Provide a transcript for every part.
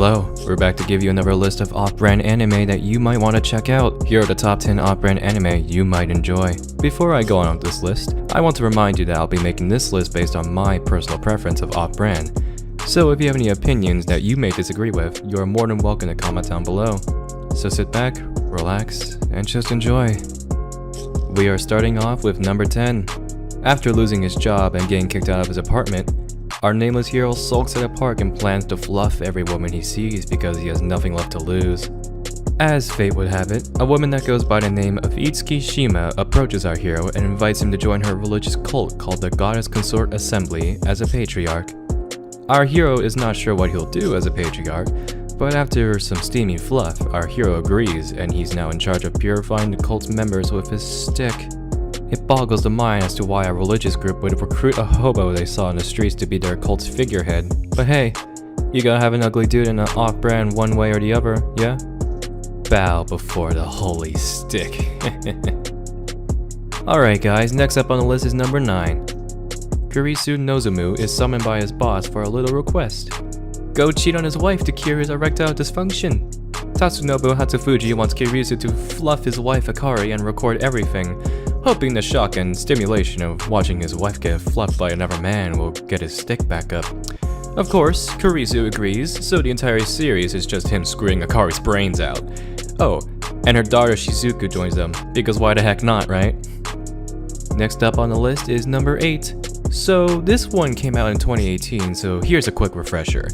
Hello, we're back to give you another list of off-brand anime that you might want to check out. Here are the top 10 off-brand anime you might enjoy. Before I go on with this list, I want to remind you that I'll be making this list based on my personal preference of off-brand. So if you have any opinions that you may disagree with, you are more than welcome to comment down below. So sit back, relax, and just enjoy. We are starting off with number 10. After losing his job and getting kicked out of his apartment, our nameless hero sulks at a park and plans to fluff every woman he sees because he has nothing left to lose. As fate would have it, a woman that goes by the name of Itsuki Shima approaches our hero and invites him to join her religious cult called the Goddess Consort Assembly as a patriarch. Our hero is not sure what he'll do as a patriarch, but after some steamy fluff, our hero agrees and he's now in charge of purifying the cult's members with his stick. It boggles the mind as to why a religious group would recruit a hobo they saw in the streets to be their cult's figurehead. But hey, you gotta have an ugly dude and an off-brand one way or the other, yeah? Bow before the holy stick. Alright guys, next up on the list is number 9. Kurisu Nozomu is summoned by his boss for a little request. Go cheat on his wife to cure his erectile dysfunction. Tatsunobu Hatsufuji wants Kurisu to fluff his wife Akari and record everything, hoping the shock and stimulation of watching his wife get fluffed by another man will get his stick back up. Of course, Kurisu agrees, so the entire series is just him screwing Akari's brains out. Oh, and her daughter Shizuku joins them, because why the heck not, right? Next up on the list is number 8. So this one came out in 2018, so here's a quick refresher.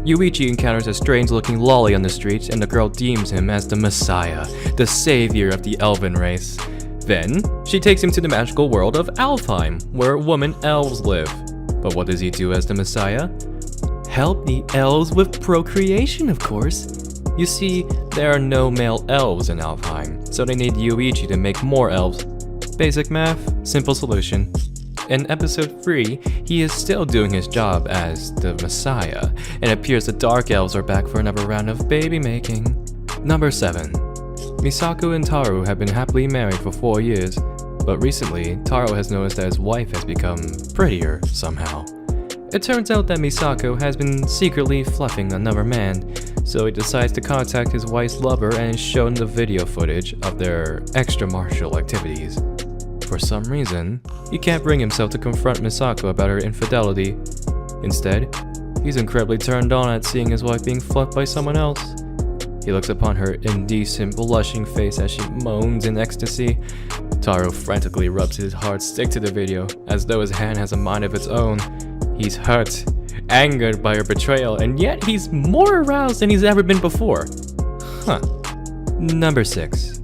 Yuichi encounters a strange-looking lolly on the streets and the girl deems him as the Messiah, the savior of the elven race. Then, she takes him to the magical world of Alfheim, where woman elves live. But what does he do as the Messiah? Help the elves with procreation, of course. You see, there are no male elves in Alfheim, so they need Yuichi to make more elves. Basic math, simple solution. In episode 3, he is still doing his job as the Messiah, and it appears the Dark Elves are back for another round of baby making. Number 7. Misako and Taro have been happily married for 4 years, but recently, Taro has noticed that his wife has become prettier somehow. It turns out that Misako has been secretly fluffing another man, so he decides to contact his wife's lover and is shown the video footage of their extramarital activities. For some reason, he can't bring himself to confront Misako about her infidelity. Instead, he's incredibly turned on at seeing his wife being fluffed by someone else. He looks upon her indecent, blushing face as she moans in ecstasy. Taro frantically rubs his hard stick to the video, as though his hand has a mind of its own. He's hurt, angered by her betrayal, and yet he's more aroused than he's ever been before. Number 6.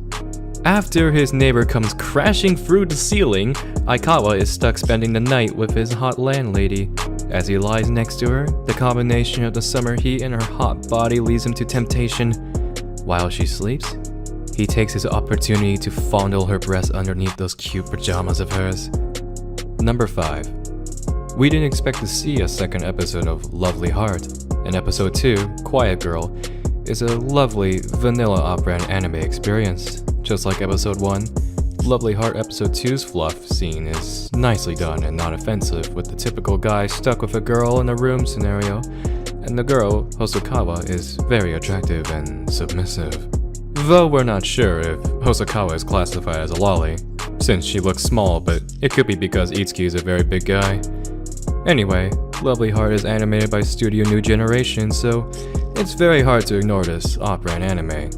After his neighbor comes crashing through the ceiling, Aikawa is stuck spending the night with his hot landlady. As he lies next to her, the combination of the summer heat and her hot body leads him to temptation. While she sleeps, he takes his opportunity to fondle her breasts underneath those cute pajamas of hers. Number 5. We didn't expect to see a second episode of Lovely Heart, and episode 2, Quiet Girl, is a lovely, vanilla off-brand anime experience. Just like episode 1, Lovely Heart episode 2's fluff scene is nicely done and not offensive, with the typical guy stuck with a girl in a room scenario, and the girl, Hosokawa, is very attractive and submissive. Though we're not sure if Hosokawa is classified as a lolly, since she looks small, but it could be because Itsuki is a very big guy. Anyway, Lovely Heart is animated by Studio New Generation, so it's very hard to ignore this off-brand anime.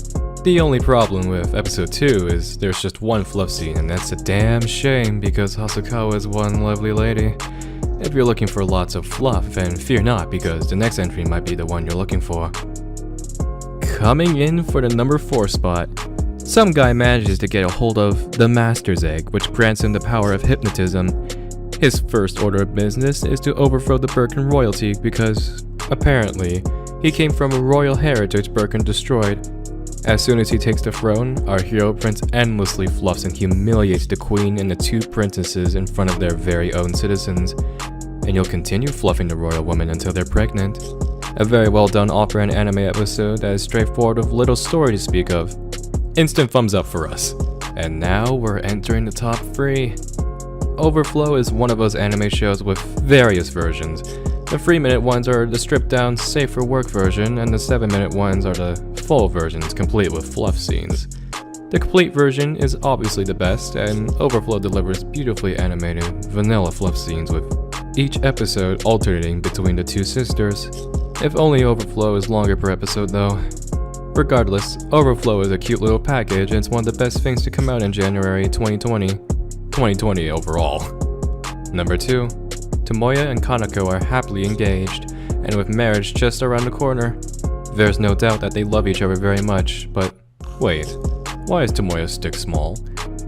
The only problem with episode 2 is there's just one fluff scene, and that's a damn shame because Hosokawa is one lovely lady. If you're looking for lots of fluff, then fear not because the next entry might be the one you're looking for. Coming in for the number 4 spot, some guy manages to get a hold of the Master's Egg, which grants him the power of hypnotism. His first order of business is to overthrow the Birkin royalty because, apparently, he came from a royal heritage Birkin destroyed. As soon as he takes the throne, our hero prince endlessly fluffs and humiliates the queen and the 2 princesses in front of their very own citizens. And you'll continue fluffing the royal woman until they're pregnant. A very well done off-brand anime episode that is straightforward with little story to speak of. Instant thumbs up for us. And now we're entering the top 3. Overflow is one of those anime shows with various versions, The 3-minute ones are the stripped down, safe for work version, and the 7-minute ones are the full versions, complete with fluff scenes. The complete version is obviously the best, and Overflow delivers beautifully animated, vanilla fluff scenes with each episode alternating between the two sisters. If only Overflow is longer per episode though. Regardless, Overflow is a cute little package and it's one of the best things to come out in January 2020 overall. Number 2. Tomoya and Kanako are happily engaged, and with marriage just around the corner. There's no doubt that they love each other very much, but wait, why is Tomoya's stick small?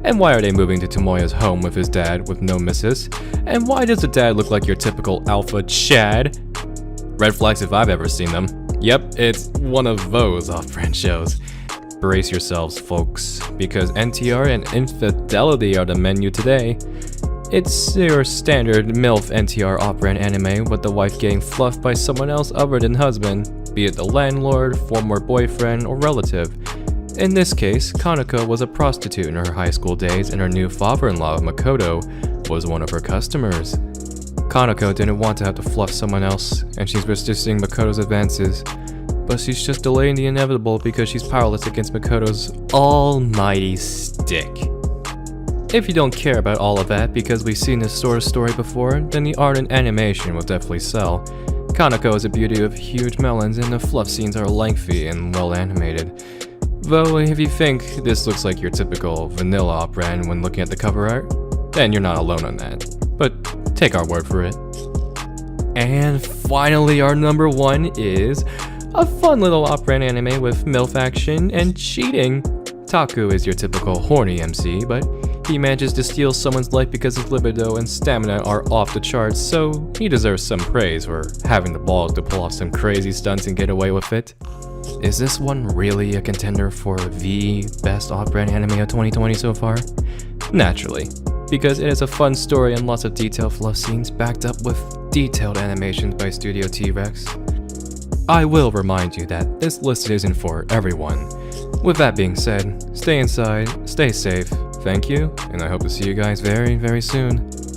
And why are they moving to Tomoya's home with his dad with no missus? And why does the dad look like your typical alpha Chad? Red flags if I've ever seen them. Yep, it's one of those off-brand shows. Brace yourselves, folks, because NTR and infidelity are the menu today. It's your standard MILF NTR off-brand anime with the wife getting fluffed by someone else other than husband, be it the landlord, former boyfriend, or relative. In this case, Kanako was a prostitute in her high school days and her new father-in-law, Makoto, was one of her customers. Kanako didn't want to have to fluff someone else, and she's resisting Makoto's advances, but she's just delaying the inevitable because she's powerless against Makoto's almighty stick. If you don't care about all of that because we've seen this sort of story before, then the art and animation will definitely sell. Kanako is a beauty of huge melons and the fluff scenes are lengthy and well animated. Though if you think this looks like your typical vanilla off-brand when looking at the cover art, then you're not alone on that. But take our word for it. And finally our number 1 is a fun little off-brand anime with MILF action and cheating. Taku is your typical horny MC, but he manages to steal someone's life because his libido and stamina are off the charts, so he deserves some praise for having the balls to pull off some crazy stunts and get away with it. Is this one really a contender for the best off-brand anime of 2020 so far? Naturally, because it is a fun story and lots of detailed fluff scenes backed up with detailed animations by Studio T-Rex. I will remind you that this list isn't for everyone. With that being said, stay inside, stay safe, thank you, and I hope to see you guys very, very soon.